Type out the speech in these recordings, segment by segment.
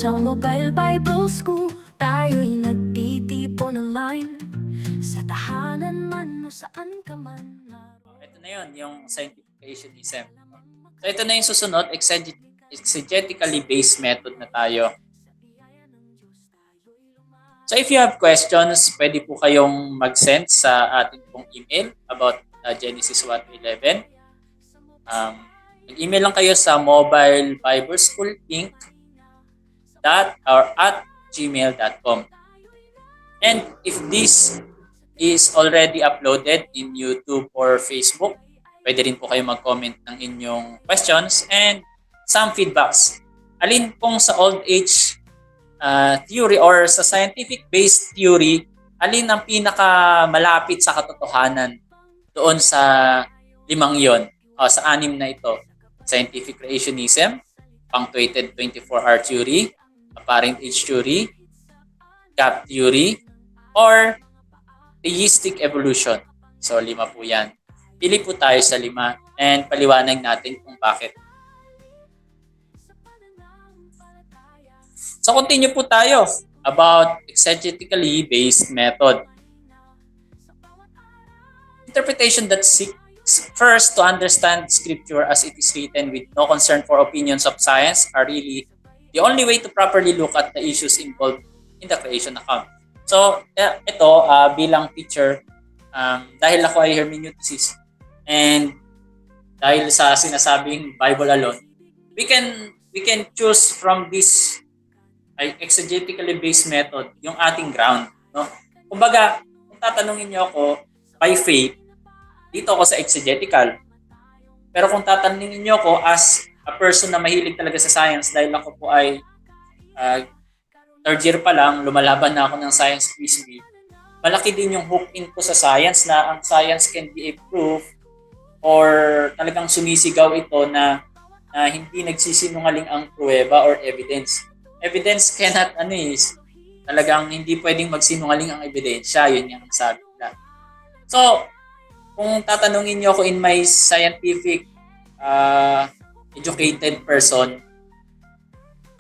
Sa Mobile Bible School, tayo'y nagtitipon online. Sa tahanan man o saan ka man. Ito na yun, yung scientific creationism. So ito na yung susunod, exegetically based method na tayo. So if you have questions, pwede po kayong mag-send sa ating pong email about Genesis 1:11. Mag-email lang kayo sa mobilebibleschool@gmail.com. And if this is already uploaded in YouTube or Facebook, pwede rin po kayo mag-comment ng inyong questions and some feedbacks. Alin pong sa old age theory or sa scientific-based theory, alin ang pinaka-malapit sa katotohanan doon sa limang yon o sa anim na ito? Scientific creationism, punctuated 24-hour theory, apparent age theory, gap theory, or theistic evolution. So, 5 po yan. Pili po tayo sa 5 and paliwanag natin kung bakit. So, continue po tayo about exegetically based method. Interpretation that seeks first to understand scripture as it is written with no concern for opinions of science are really the only way to properly look at the issues involved in the creation account. So, ito bilang teacher, dahil ako ay hermeneuticist and dahil sa sinasabing Bible alone, we can choose from this exegetically based method yung ating ground, no? Kumbaga, kung tatanungin niyo ako by faith, dito ako sa exegetical. Pero kung tatanungin niyo ako as a person na mahilig talaga sa science dahil ako po ay third year pa lang, lumalaban na ako ng science quiz week, malaki din yung hook in ko sa science na ang science can be a proof or talagang sumisigaw ito na hindi nagsisinungaling ang pruweba or evidence. Evidence cannot, talagang hindi pwedeng magsinungaling ang ebidensya. Yun yung sabi nila. So, kung tatanungin niyo ako in my scientific educated person,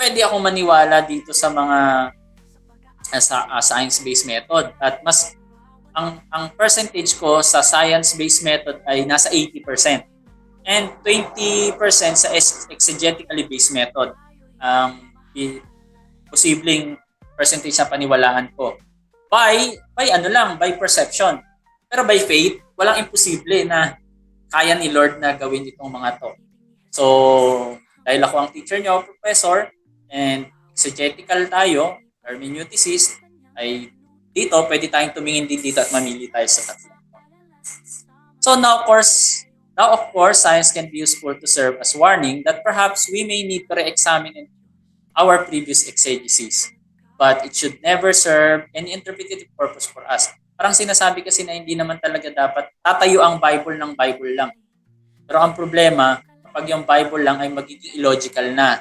pwede ako maniwala dito sa mga science-based method. At mas ang percentage ko sa science-based method ay nasa 80%. And 20% sa exegetically based method. Posibleng percentage na paniwalaan ko. By perception. Pero by faith, walang imposible na kaya ni Lord na gawin itong mga to. So, dahil ako ang teacher nyo, professor, and exegetical tayo, hermeneuticist, ay dito, pwede tayong tumingin din dito at mamili tayo sa tatlo. So now of course, science can be useful to serve as warning that perhaps we may need to re-examine our previous exegesis. But it should never serve any interpretative purpose for us. Parang sinasabi kasi na hindi naman talaga dapat tatayo ang Bible ng Bible lang. Pero ang problema, kapag yung Bible lang ay magiging illogical na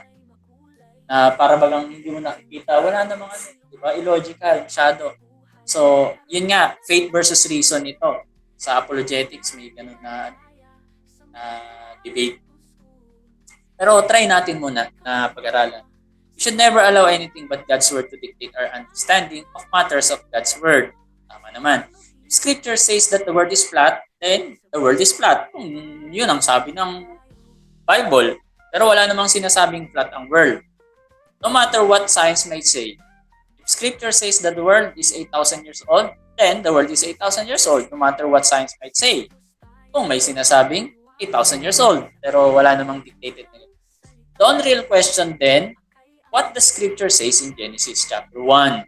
para bagang hindi mo nakikita, wala namang di ba? Illogical, masyado. So, yun nga, faith versus reason ito. Sa apologetics, may ganun na debate. Pero try natin muna na pag-aralan. We should never allow anything but God's Word to dictate our understanding of matters of God's Word. Tama naman. If Scripture says that the Word is flat, then the Word is flat. Yun ang sabi ng Bible. Pero wala namang sinasabing flat ang world. No matter what science might say. If Scripture says that the world is 8,000 years old, then the world is 8,000 years old, no matter what science might say. Kung may sinasabing 8,000 years old, pero wala namang dictated na yun. The only real question then, what the Scripture says in Genesis chapter 1.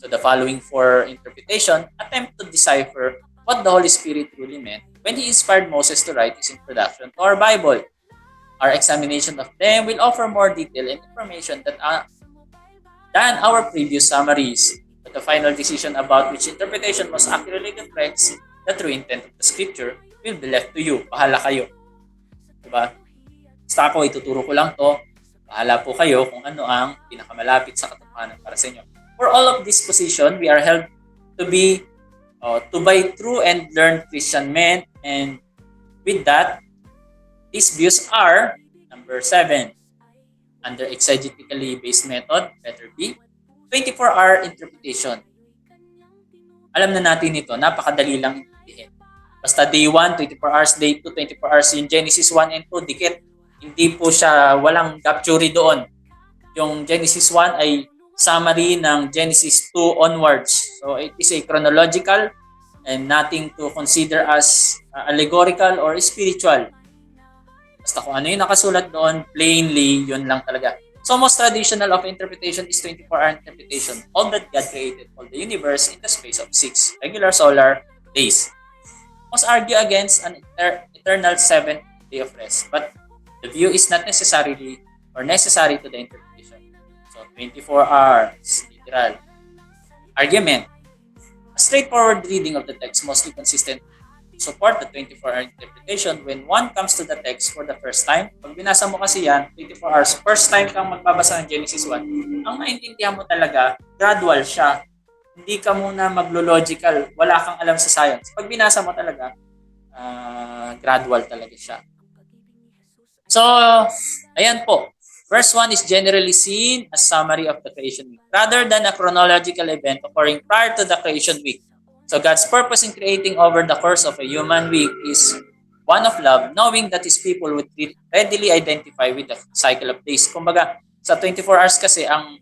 So the following 4 interpretation attempt to decipher what the Holy Spirit really meant when He inspired Moses to write his introduction to our Bible. Our examination of them will offer more detail and information than our previous summaries. But the final decision about which interpretation most accurately reflects the true intent of the Scripture will be left to you. Bahala kayo. Diba? Basta ako, ituturo ko lang to. Bahala po kayo kung ano ang pinakamalapit sa katotohanan para sa inyo. For all of this position, we are held to by true and learned Christian men, and with that, these views are, number 7, Under exegetically based method, letter B, 24-hour interpretation. Alam na natin ito, napakadali lang intindihin. Basta day 1, 24 hours, day 2, 24 hours, yung Genesis 1 and 2, dikit. Hindi po siya, walang gap theory doon. Yung Genesis 1 ay summary ng Genesis 2 onwards. So it is a chronological and nothing to consider as allegorical or spiritual. Basta kung ano yung nakasulat doon, plainly, yun lang talaga. So most traditional of interpretation is 24-hour interpretation. All that God created all the universe in the space of 6 regular solar days. Most argue against an eternal 7th day of rest. But the view is not necessarily or necessary to the interpretation. So 24 hours, literal. Argument. A straightforward reading of the text mostly consistent support the 24-hour interpretation when one comes to the text for the first time. Pag binasa mo kasi yan, 24 hours, first time kang magbabasa ng Genesis 1, ang maintindihan mo talaga, gradual siya. Hindi ka muna maglo-logical, wala kang alam sa science. Pag binasa mo talaga, gradual talaga siya. So, ayan po. Verse 1 is generally seen as summary of the creation week rather than a chronological event occurring prior to the creation week. So God's purpose in creating over the course of a human week is one of love, knowing that His people would readily identify with the cycle of days. Kumbaga, sa 24 hours kasi, ang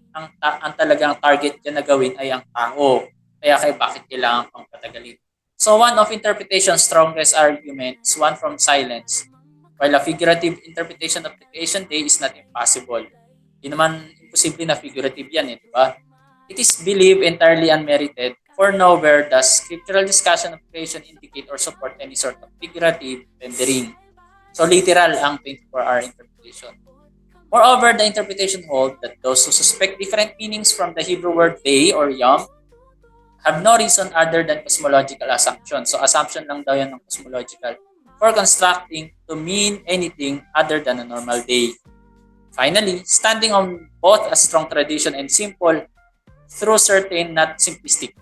talagang target niya na gawin ay ang tao. Kaya bakit kailangan pang patagalin? So one of interpretation's strongest argument is one from silence. While a figurative interpretation of the creation day is not impossible. Hindi naman imposible na figurative yan, di ba? It is believed entirely unmerited, for nowhere does scriptural discussion of creation indicate or support any sort of figurative rendering. So literal ang 24-hour interpretation. Moreover, the interpretation holds that those who suspect different meanings from the Hebrew word day or yom have no reason other than cosmological assumption. So assumption lang daw yan ng cosmological for constructing to mean anything other than a normal day. Finally, standing on both a strong tradition and simple through certain, not simplistic,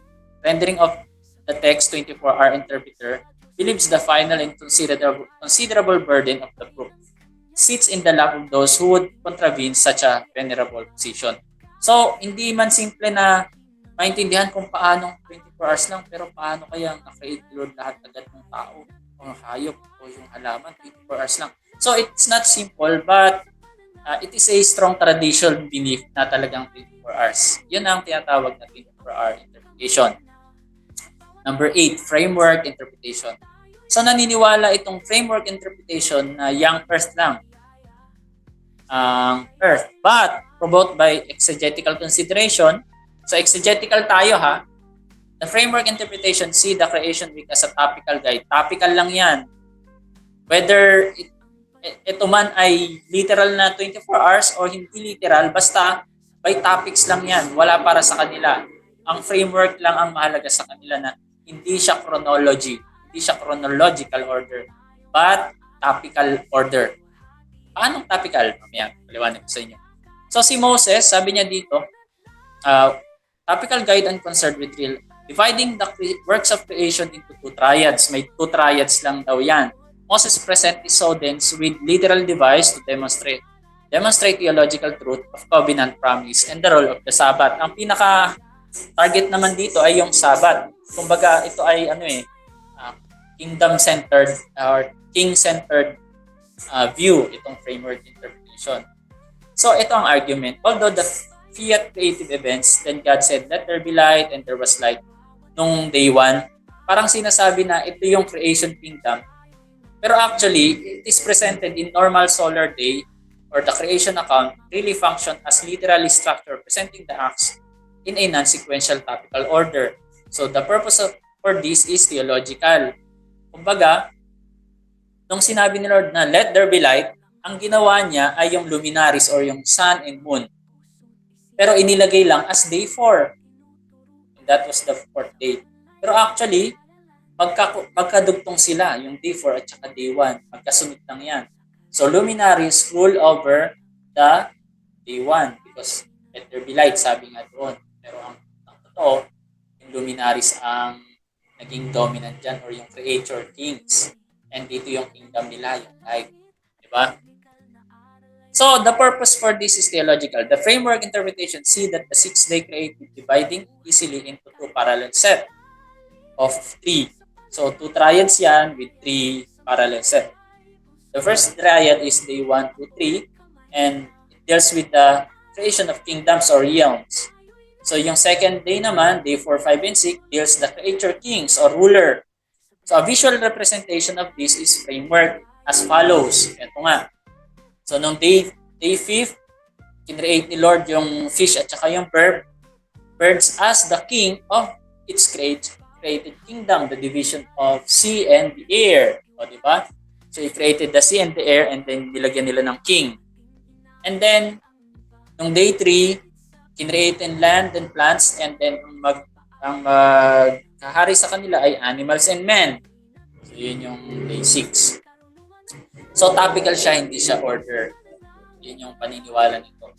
rendering of the text, 24-hour interpreter believes the final and considerable burden of the proof sits in the lap of those who would contravene such a venerable position. So, hindi man simple na maintindihan kung paano 24 hours lang, pero paano kaya na-create Lord lahat agad ng tao o hayop o yung halaman, 24 hours lang. So, it's not simple, but it is a strong tradition belief na talagang 24 hours. Yun ang tinatawag na 24-hour interpretation. Number 8, framework interpretation. So naniniwala itong framework interpretation na young earth lang. Earth. But provoked by exegetical consideration, so exegetical tayo ha, the framework interpretation see the creation week as a topical guide. Topical lang yan. Whether ito man ay literal na 24 hours o hindi literal, basta by topics lang yan. Wala para sa kanila. Ang framework lang ang mahalaga sa kanila na hindi siya chronology, hindi siya chronological order, but topical order. Paano topical? Mamaya, paliwanag ko sa inyo. So si Moses, sabi niya dito, topical guide and concerned with real, dividing the works of creation into 2 triads. May 2 triads lang daw yan. Moses present his evidence with literal device to demonstrate theological truth of covenant promise and the role of the Sabbath. Ang pinaka-target naman dito ay yung Sabbath. Kumbaga, ito ay kingdom-centered or king-centered view, itong framework interpretation. So, ito ang argument. Although the fiat creative events, then God said, let there be light, and there was light. Nung day 1, parang sinasabi na ito yung creation kingdom. Pero actually, it is presented in normal solar day or the creation account really function as literally structure presenting the acts in a non-sequential topical order. So the purpose for this is theological. Kumbaga, nung sinabi ni Lord na let there be light, ang ginawa niya ay yung luminaries or yung sun and moon. Pero inilagay lang as day 4. And that was the 4th day. Pero actually, magkadugtong sila, yung day 4 at saka day 1. Magkasunod lang yan. So luminaries rule over the day 1 because let there be light, sabi nga doon. Pero ang totoo, yung luminaries ang naging dominant dyan or yung creator kings. And dito yung kingdom nila, yung light. Diba? So the purpose for this is theological. The framework interpretation see that the six-day created dividing easily into two parallel set of three. So two triads yan with three parallel set. The first triad is day 1, 2, 3 and it deals with the creation of kingdoms or realms. So yung second day naman, day 4, 5, and 6 deals the creator kings or ruler. So a visual representation of this is framework as follows. Ito nga. So nung day 5th, kinreate ni Lord yung fish at saka yung birds as the king of its created kingdom, the division of sea and the air. O, di ba? So he created the sea and the air and then nilagyan nila ng king. And then, nung day 3, kinreate in land and plants and then ang magkahari sa kanila ay animals and men. So yun yung day 6. So topical siya, hindi siya order. Yun yung paniniwala nito.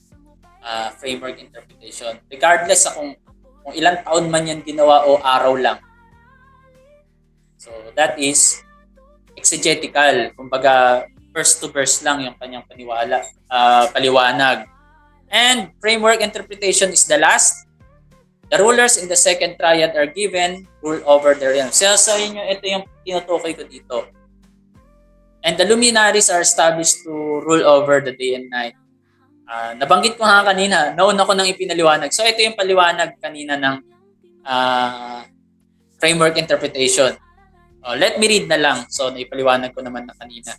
Framework interpretation. Regardless sa kung ilang taon man yan ginawa o araw lang. So that is exegetical. Kumbaga, verse to verse lang yung kanyang paliwanag. And framework interpretation is the last. The rulers in the second triad are given rule over the realm. So yun ito yung tinutukoy ko dito. And the luminaries are established to rule over the day and night. Nabanggit ko nga kanina, nauna ko nang ipinaliwanag. So ito yung paliwanag kanina ng framework interpretation. Let me read na lang. So naipaliwanag ko naman na kanina.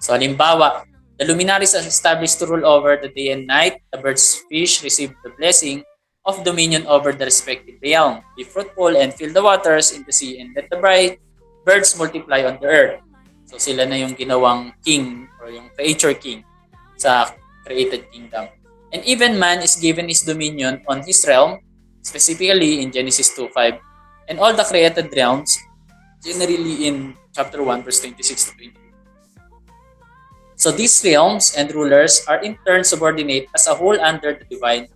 So halimbawa, the luminaries are established to rule over the day and night. The birds, fish receive the blessing of dominion over the respective realm. Be fruitful and fill the waters in the sea and let the bright birds multiply on the earth. So sila na yung ginawang king or yung creator king sa created kingdom. And even man is given his dominion on his realm, specifically in Genesis 2:5, and all the created realms, generally in chapter 1, verse 26 to 28. So these realms and rulers are in turn subordinate as a whole under the divine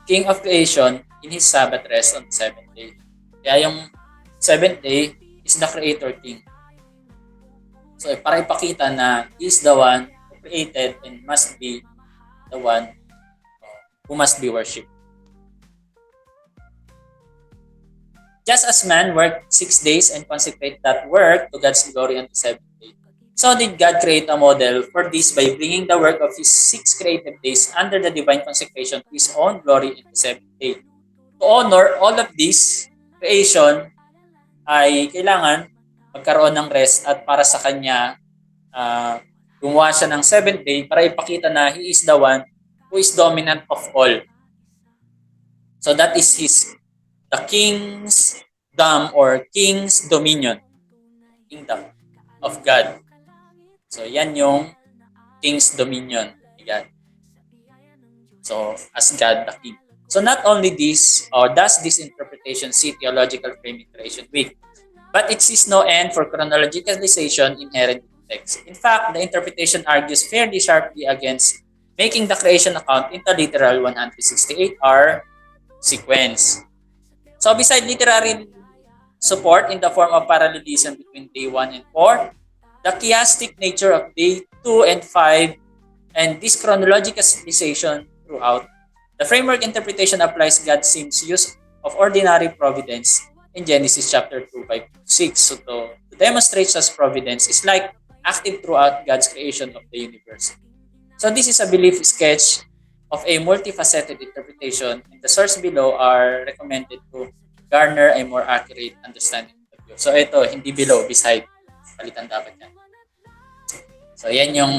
King of creation in his Sabbath rest on the seventh day. Kaya yung seventh day is the creator king. So para ipakita na he is the one who created and must be the one who must be worshipped. Just as man worked 6 days and consecrate that work to God's glory on the seventh day, so did God create a model for this by bringing the work of His 6 creative days under the divine consecration to His own glory in the seventh day. To honor all of this creation ay kailangan magkaroon ng rest at para sa kanya gumawa siya ng seventh day para ipakita na He is the one who is dominant of all. So that is the king's or king's dominion, kingdom of God. So yan yung king's dominion ni God. So as God the king. So not only this, or does this interpretation see theological frame in creation week, but it sees no end for chronologicalization inherent in the text. In fact, the interpretation argues fairly sharply against making the creation account into literal 168-hour sequence. So beside literary support in the form of parallelism between day 1 and 4, the chiastic nature of day 2 and 5, and this chronologicalization throughout, the framework interpretation applies God's use of ordinary providence in Genesis chapter 2, 5 to 6. So to demonstrate such providence is like active throughout God's creation of the universe. So this is a belief sketch of a multifaceted interpretation, and the source below are recommended to garner a more accurate understanding of the view. So ito, hindi below, beside. Palitan dapat yan. So yan yung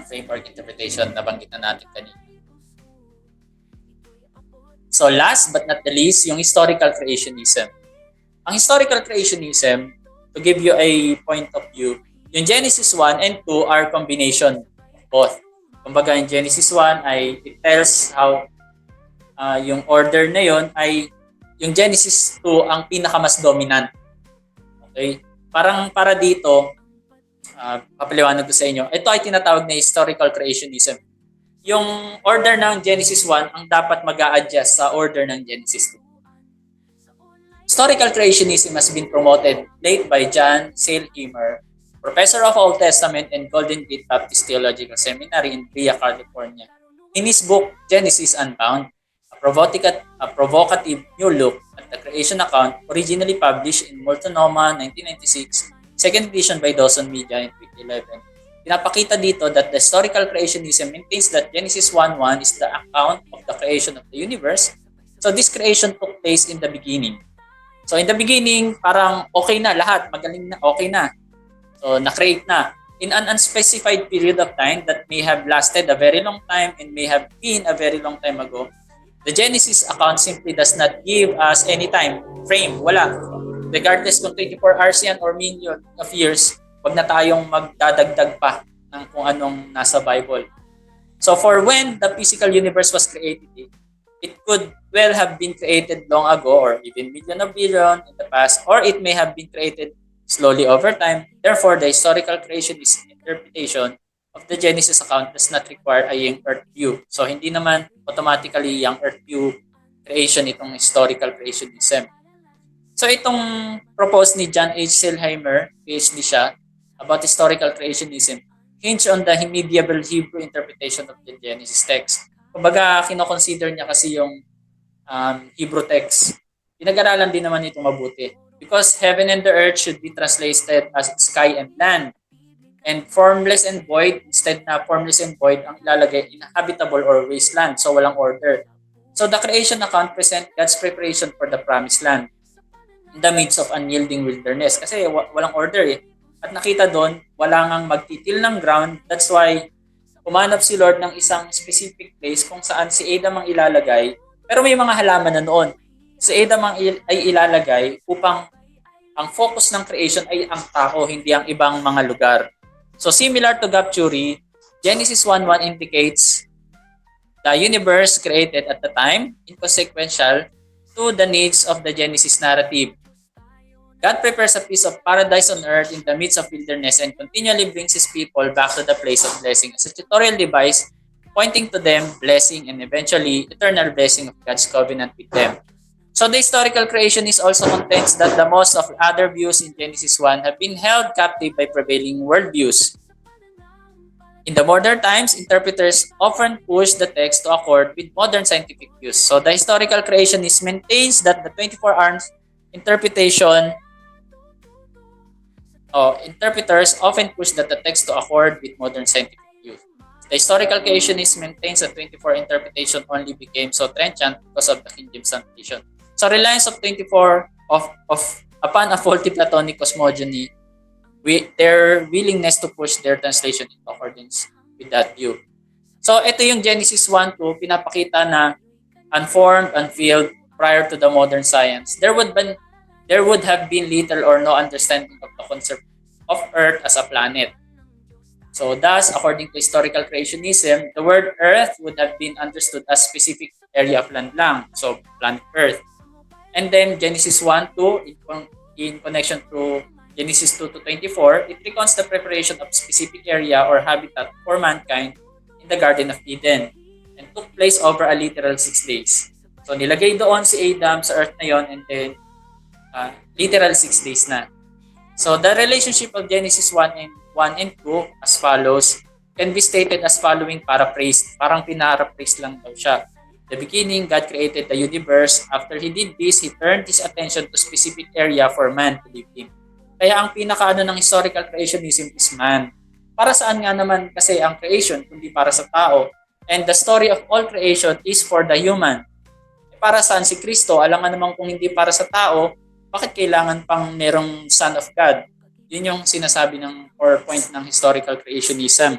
framework interpretation na banggitan natin kanina. So last but not the least, yung historical creationism. Ang historical creationism, to give you a point of view, yung Genesis 1 and 2 are combination of both. Kumbaga in Genesis 1 ay it tells how yung order na yon ay yung Genesis 2 ang pinakamas dominant. Okay? Para dito, papaliwanag ko sa inyo, ito ay tinatawag na historical creationism. Yung order ng Genesis 1 ang dapat mag-a-adjust sa order ng Genesis 2. Historical creationism has been promoted late by John Sailhamer professor of Old Testament and Golden Gate Baptist Theological Seminary in Brea, California. In his book, Genesis Unbound, a provocative new look at the creation account, originally published in Multnomah 1996, second edition by Dawson Media in 2011. Pinapakita dito that the historical creationism maintains that Genesis 1:1 is the account of the creation of the universe. So this creation took place in the beginning. So in the beginning, parang okay na lahat, magaling na, okay na. So na-create na. In an unspecified period of time that may have lasted a very long time and may have been a very long time ago, the Genesis account simply does not give us any time frame. Wala. Regardless kung 24 hours yan or million of years, wag na tayong magdadagdag pa ng kung anong nasa Bible. So for when the physical universe was created, it could well have been created long ago or even million of billion in the past, or it may have been created slowly over time. Therefore, the historical creationist interpretation of the Genesis account does not require a young earth view. So hindi naman automatically young earth view creation itong historical creationism. So itong proposed ni John H. Silheimer, PhD siya, about historical creationism, hinge on the medieval Hebrew interpretation of the Genesis text. Kumbaga, kinoconsider niya kasi yung Hebrew text. Pinag-aralan din naman ito mabuti. Because heaven and the earth should be translated as sky and land. And formless and void, instead na formless and void, ang ilalagay inhabitable or wasteland. So walang order. So the creation account present God's preparation for the promised land in the midst of unyielding wilderness. Kasi walang order eh. At nakita doon, wala ngang magtitil ng ground. That's why umanap si Lord ng isang specific place kung saan si Adam ang ilalagay. Pero may mga halaman na noon. Si Adam ay ilalagay upang ang focus ng creation ay ang tao, hindi ang ibang mga lugar. So similar to gap theory, Genesis 1:1 indicates the universe created at the time, inconsequential to the needs of the Genesis narrative. God prepares a piece of paradise on earth in the midst of wilderness and continually brings His people back to the place of blessing as a tutorial device pointing to them blessing and eventually eternal blessing of God's covenant with them. So the historical creationist also contends that the most of other views in Genesis 1 have been held captive by prevailing worldviews. In the modern times, interpreters often push the text to accord with modern scientific views. So the historical creationist maintains that the 24 hours interpretation interpreters often push that the text to accord with modern scientific views. The historical creationist maintains that 24 interpretation only became so trenchant because of the King James translation. So reliance of 24 upon a faulty Platonic cosmogony, their willingness to push their translation in accordance with that view. So ito yung Genesis 1:2, pinapakita na unformed, unfilled prior to the modern science. There would have been little or no understanding of the concept of Earth as a planet. So thus, according to historical creationism, the word Earth would have been understood as specific area of land lang. So planet Earth. And then Genesis 1:2, in connection to Genesis 2:24, it recounts the preparation of specific area or habitat for mankind in the Garden of Eden and took place over a literal 6 days. So nilagay doon si Adam sa earth na yon and then literal 6 days na. So the relationship of Genesis 1 and 2 as follows can be stated as following paraphrase. Parang pinaraphrase lang daw siya. The beginning, God created the universe. After He did this, He turned His attention to specific area for man to live in. Kaya ang pinakaano ng historical creationism is man. Para saan nga naman kasi ang creation kundi para sa tao? And the story of all creation is for the human. Para saan si Kristo? Alam nga naman kung hindi para sa tao, bakit kailangan pang merong Son of God? Yun yung sinasabi ng core point ng historical creationism.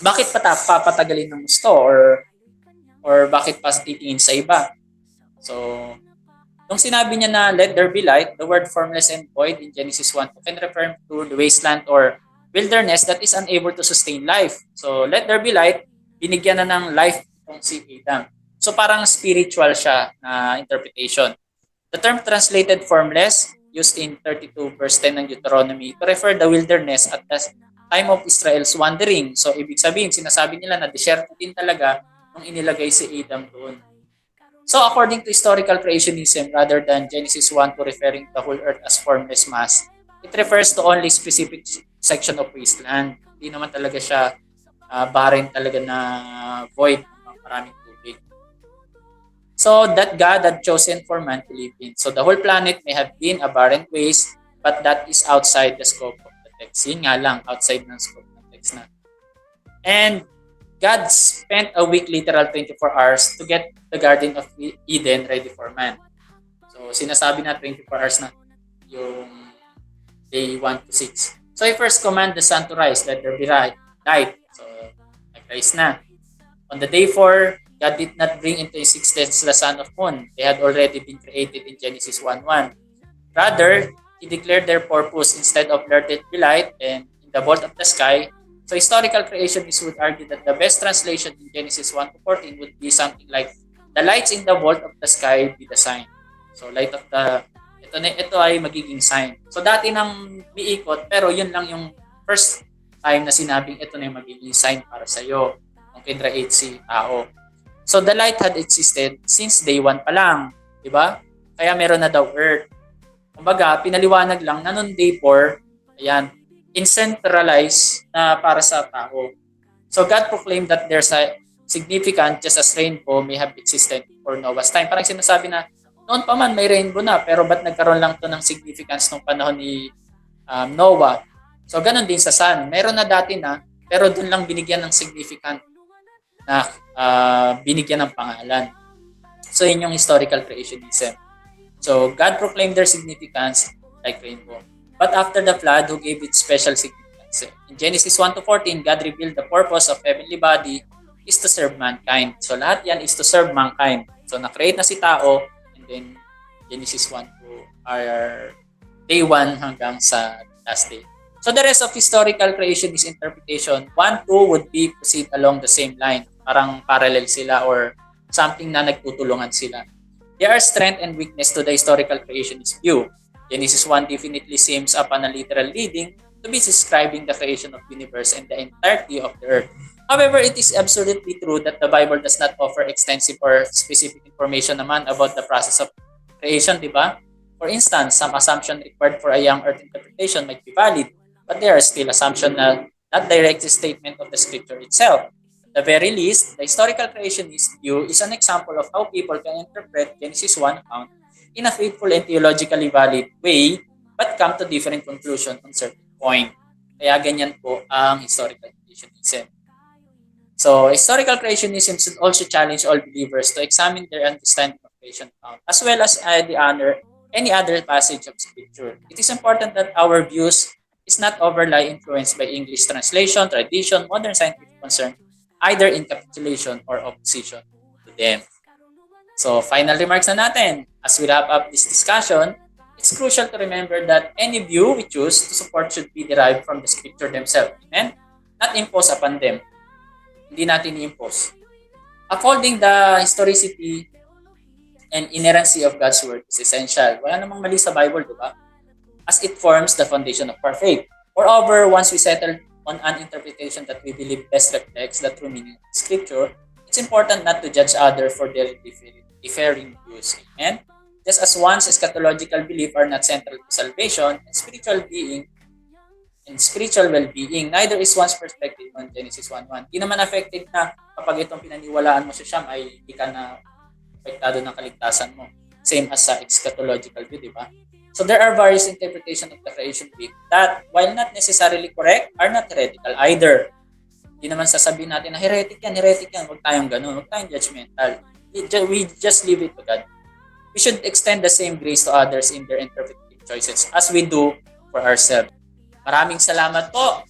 Bakit papatagalin ng gusto or bakit pa titingin sa iba? So, nung sinabi niya na let there be light, the word formless and void in Genesis 1 can refer to the wasteland or wilderness that is unable to sustain life. So, let there be light, binigyan na ng life itong si Adam. So, parang spiritual siya na interpretation. The term translated formless, used in 32 verse 10 ng Deuteronomy, to refer the wilderness at the time of Israel's wandering. So, ibig sabihin, sinasabi nila na desierto din talaga nung inilagay si Adam doon. So, according to historical creationism, rather than Genesis 1 to referring the whole earth as formless mass, it refers to only specific section of wasteland. Hindi naman talaga siya barren talaga na void ng maraming tubig. So that God had chosen for man to live in. So the whole planet may have been a barren waste, but that is outside the scope of the text. Yun nga lang, outside ng scope ng text na. And God spent a week, literal 24 hours, to get the Garden of Eden ready for man. So sinasabi na 24 hours na yung day 1 to 6. So He first command the sun to rise, let there be light. So nag-rise na. On the day 4, God did not bring into existence the sun of moon. They had already been created in Genesis 1:1. Rather, He declared their purpose instead of let it be light and in the vault of the sky. So historical creationists would argue that the best translation in Genesis 1-14 would be something like, the lights in the vault of the sky be the sign. So light of the, ito ay magiging sign. So dati nang biikot, pero yun lang yung first time na sinabing ito na yung magiging sign para sa iyo. Kung kinreate si tao. So the light had existed since day 1 pa lang. Diba? Kaya meron na daw earth. Kumbaga, pinaliwanag lang na noong day 4, ayan, in-centralize na para sa tao. So God proclaimed that there's a significant just as rainbow may have existed for Noah's time. Parang sinasabi na, noon pa man may rainbow na, pero ba't nagkaroon lang to ng significance nung panahon ni Noah? So ganun din sa sun. Meron na dati na, pero dun lang binigyan ng significant na binigyan ng pangalan. So yun yung historical creationism. So God proclaimed their significance like rainbow. But after the flood, who gave it special significance? In Genesis 1-14, God revealed the purpose of heavenly body is to serve mankind. So lahat yan is to serve mankind. So na-create na si tao, and then Genesis 1 to day 1 hanggang sa last day. So the rest of historical creationist interpretation, 1-2 would be proceed along the same line. Parang parallel sila or something na nagtutulungan sila. There are strength and weakness to the historical creationist view. Genesis 1 definitely seems upon a literal reading to be describing the creation of the universe and the entirety of the earth. However, it is absolutely true that the Bible does not offer extensive or specific information naman about the process of creation, di ba? For instance, some assumption required for a young earth interpretation might be valid, but there are still assumptions na not direct statement of the scripture itself. At the very least, the historical creationist view is an example of how people can interpret Genesis 1 account in a faithful and theologically valid way, but come to different conclusion on certain point. Kaya ganyan po ang historical creationism. So, historical creationism should also challenge all believers to examine their understanding of creation account, as well as any other passage of scripture. It is important that our views is not overly influenced by English translation, tradition, modern scientific concern, either in capitulation or opposition to them. So, final remarks na natin. As we wrap up this discussion, it's crucial to remember that any view we choose to support should be derived from the scripture themselves. Amen? Not imposed upon them. Hindi natin i-impose. Upholding the historicity and inerrancy of God's word is essential. Wala namang mali sa Bible, di ba? As it forms the foundation of our faith. Moreover, once we settle on an interpretation that we believe best reflects the true meaning of the scripture, it's important not to judge others for their differing views. Amen? Just as one's eschatological belief are not central to salvation and spiritual well-being, neither is one's perspective on Genesis 1:1. Di naman affected na kapag itong pinaniwalaan mo sa Siyam ay di ka na apektado ng kaligtasan mo. Same as sa eschatological view, di ba? So there are various interpretations of the creation belief that, while not necessarily correct, are not heretical either. Di naman sasabihin natin na heretic yan. Huwag tayong ganun. Huwag tayong judgmental. We just leave it to God. We should extend the same grace to others in their interpretive choices as we do for ourselves. Maraming salamat po.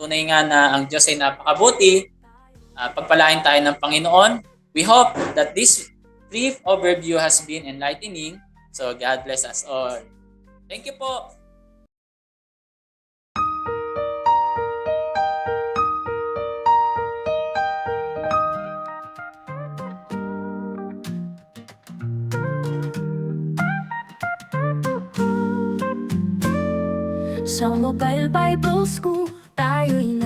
Tunay nga na ang Diyos ay napakabuti. Pagpalain tayo ng Panginoon. We hope that this brief overview has been enlightening. So God bless us all. Thank you po. Sa Mobile Bible School, tayo'y